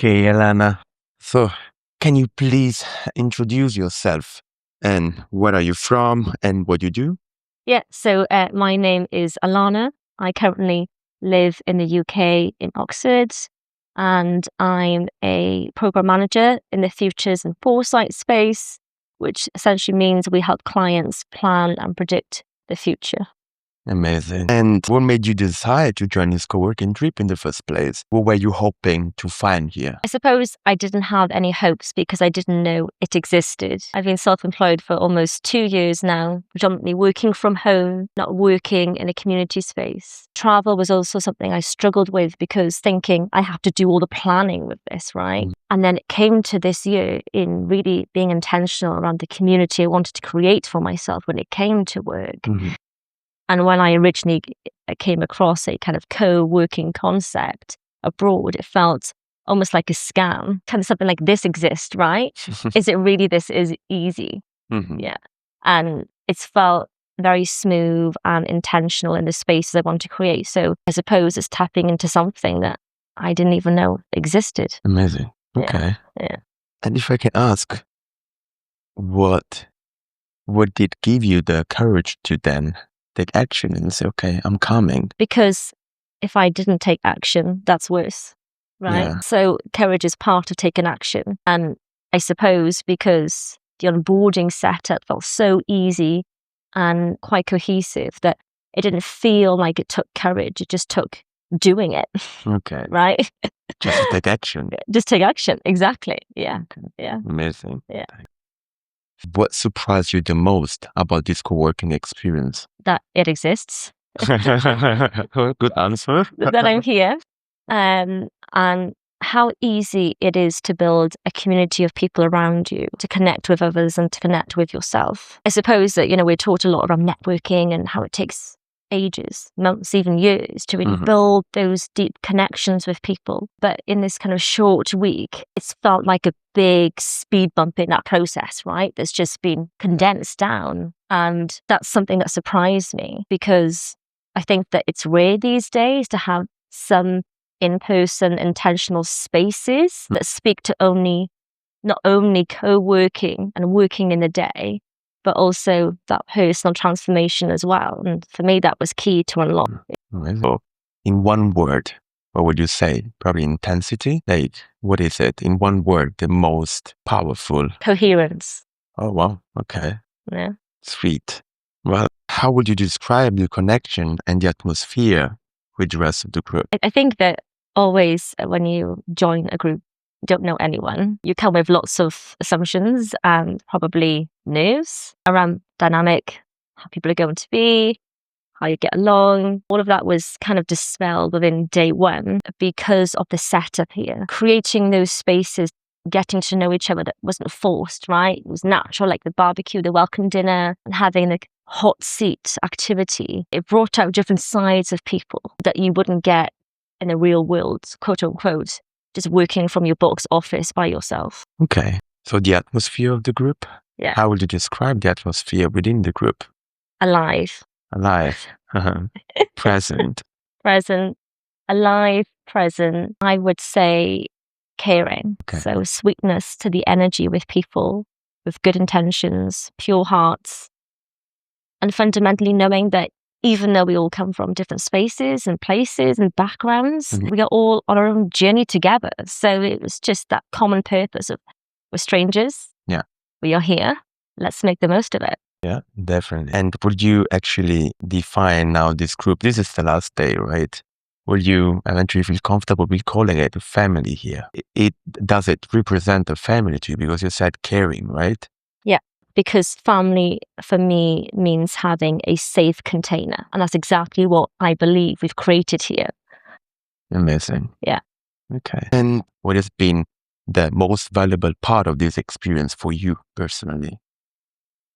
Okay, Alana. So, can you please introduce yourself and where are you from and what you do? Yeah, so my name is Alana. I currently live in the UK in Oxford, and I'm a program manager in the Futures and Foresight space, which essentially means we help clients plan and predict the future. Amazing. And what made you decide to join this co-working trip in the first place? What were you hoping to find here? I suppose I didn't have any hopes because I didn't know it existed. I've been self-employed for almost 2 years now, predominantly working from home, not working in a community space. Travel was also something I struggled with because thinking I have to do all the planning with this, right? And then it came to this year in really being intentional around the community I wanted to create for myself when it came to work. And when I originally came across a kind of co-working concept abroad, it felt almost like a scam. Kind of something like this exists, right? Is it really this is easy? Yeah. And it's felt very smooth and intentional in the spaces I want to create. So I suppose it's tapping into something that I didn't even know existed. Amazing. Okay. Yeah. And if I can ask, what did give you the courage to then take action and say, okay, I'm coming? Because if I didn't take action, that's worse, right? Yeah. So courage is part of taking action. And I suppose because the onboarding setup felt so easy and quite cohesive that it didn't feel like it took courage. It just took doing it, Okay. right? Just to take action. Just take action. Exactly. Yeah. Okay. Yeah. Amazing. Yeah. What surprised you the most about this co-working experience? That it exists, Good answer. that I'm here, and how easy it is to build a community of people around you, to connect with others and to connect with yourself. I suppose that, we're taught a lot around networking and how it takes ages, months, even years to really build those deep connections with people. But in this kind of short week, it's felt like a big speed bump in that process, right? That's just been condensed down. And that's something that surprised me because I think that it's rare these days to have some in-person intentional spaces that speak to not only co-working and working in the day, but also that personal transformation as well. And for me, that was key to unlock. So, in one word, what would you say? Probably intensity? Like, what is it? In one word, the most powerful? Coherence. Oh, wow. Okay. Yeah. Sweet. Well, how would you describe the connection and the atmosphere with the rest of the group? I think that always when you join a group, you don't know anyone. You come with lots of assumptions and probably nerves around dynamic, how people are going to be, how you get along. All of that was kind of dispelled within day one because of the setup here. Creating those spaces, getting to know each other that wasn't forced, right? It was natural, like the barbecue, the welcome dinner, and having the hot seat activity. It brought out different sides of people that you wouldn't get in the real world, quote unquote, just working from your box office by yourself. Okay. So the atmosphere of the group? Yeah. How would you describe the atmosphere within the group? Alive. Alive. Present. Present. Alive, present. I would say caring. Okay. So sweetness to the energy with people with good intentions, pure hearts, and fundamentally knowing that even though we all come from different spaces and places and backgrounds, we are all on our own journey together. So it was just that common purpose of we're strangers. Yeah. We are here. Let's make the most of it. Yeah, definitely. And would you actually define now this group? This is the last day, right? Will you eventually feel comfortable with calling it a family here? Does it represent a family to you? Because you said caring, right? Yeah. Because family for me means having a safe container. And that's exactly what I believe we've created here. Amazing. Yeah. Okay. And what has been the most valuable part of this experience for you personally?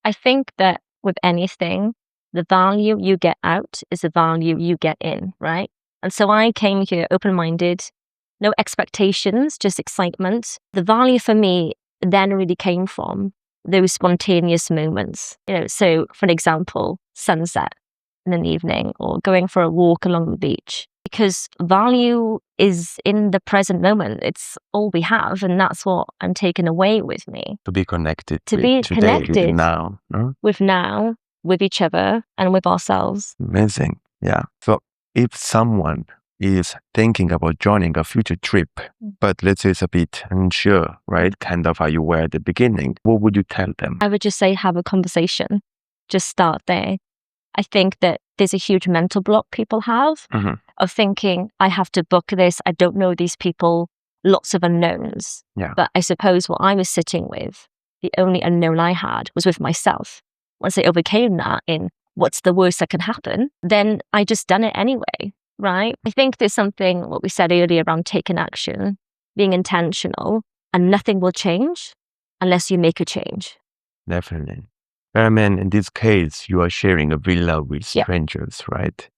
I think that with anything, the value you get out is the value you get in, right? And so I came here open-minded, no expectations, just excitement. The value for me then really came from those spontaneous moments. So for example, sunset in an evening or going for a walk along the beach. because value is in the present moment. It's all we have, and that's what I'm taking away with me. To be connected To with be today, with the connected now. No? with now, with each other, and with ourselves. Amazing. Yeah. So if someone is thinking about joining a future trip, but let's say it's a bit unsure, right? Kind of how you were at the beginning, what would you tell them? I would just say have a conversation. Just start there. I think that there's a huge mental block people have of thinking, I have to book this. I don't know these people, lots of unknowns. Yeah. But I suppose what I was sitting with, the only unknown I had was with myself. Once I overcame that in what's the worst that can happen, then I just done it anyway, right? I think there's something, what we said earlier around taking action, being intentional, and nothing will change unless you make a change. Definitely. But I mean, in this case, you are sharing a villa with Yeah. strangers, right?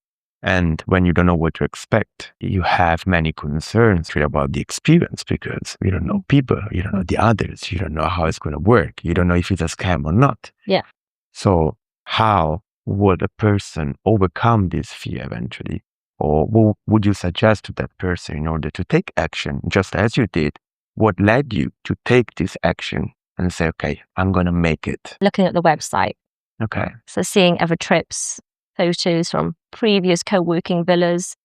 And when you don't know what to expect, you have many concerns about the experience because you don't know people, you don't know the others, you don't know how it's going to work, you don't know if it's a scam or not. Yeah. So how would a person overcome this fear eventually? Or what would you suggest to that person in order to take action, just as you did? What led you to take this action and say, okay, I'm going to make it? Looking at the website. Okay. So seeing other trips, photos from previous co-working villas,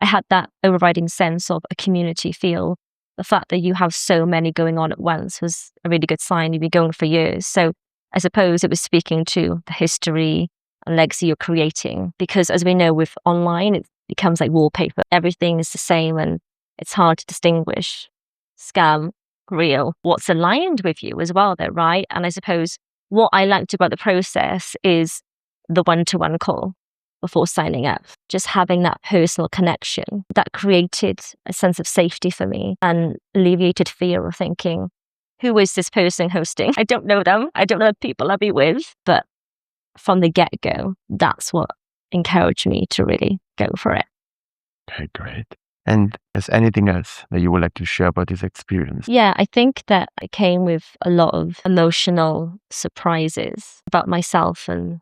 I had that overriding sense of a community feel. The fact that you have so many going on at once was a really good sign. You've been going for years. So I suppose it was speaking to the history and legacy you're creating. Because as we know with online, it becomes like wallpaper. Everything is the same and it's hard to distinguish scam, real, what's aligned with you as well there, right? And I suppose what I liked about the process is the one-to-one call before signing up, just having that personal connection that created a sense of safety for me and alleviated fear of thinking, who is this person hosting? I don't know them. I don't know the people I'll be with. But from the get-go, that's what encouraged me to really go for it. Okay, great. And is anything else that you would like to share about this experience? Yeah, I think that I came with a lot of emotional surprises about myself and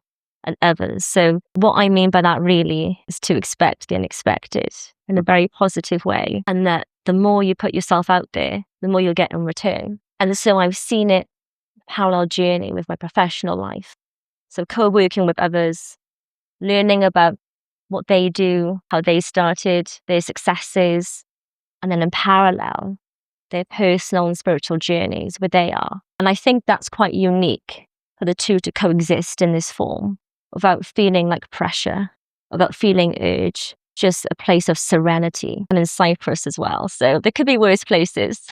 others. So what I mean by that really is to expect the unexpected in a very positive way. And that the more you put yourself out there, the more you'll get in return. And so I've seen it parallel journey with my professional life. So co-working with others, learning about what they do, how they started, their successes, and then in parallel, their personal and spiritual journeys where they are. And I think that's quite unique for the two to coexist in this form without feeling like pressure, without feeling urge, just a place of serenity. And in Cyprus as well. So there could be worse places.